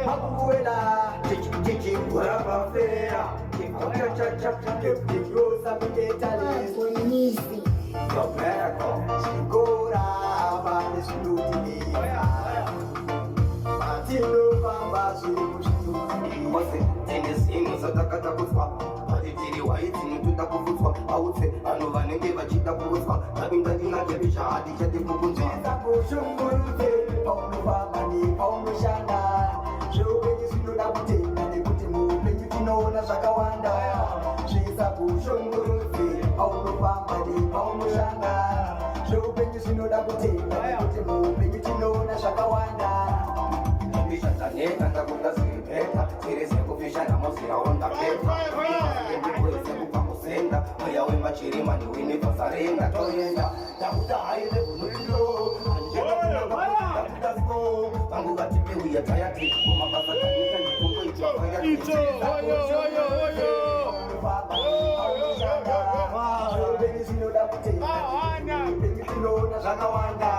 Makuela, Chichi, Guarapafea, Rosa Military, Tobacco, Sigora, Vanis Lutini, Martino Bamba, What's it? Tennis in Satakata Puspa, Paditiri White into the Puspa, I would say, I know I gave a chita Puspa, having the dinner Javisha, the Pupunza, Pushumurute, Paulo Famani, Paulo Shana, Showing you that would take, and they put him moving, you know, Nazakawanda, she's a Pushumurute, Paulo Famani, Paulo Shana, Showing you know that would take, and they put him moving, you know, Nazakawanda. Tanta bunda silipeta, sirese kufisha na mosira onda peta. Kwese kupamusenda, moya wema chirima ni wini pasarenda. Toyenda, takuta haile bunulilo, anjena kuna kaputi takuta sko. Tangu katipe uya tayati, kumapasa tanita nikungo ichwa kaya Icho, Shaka Wanda.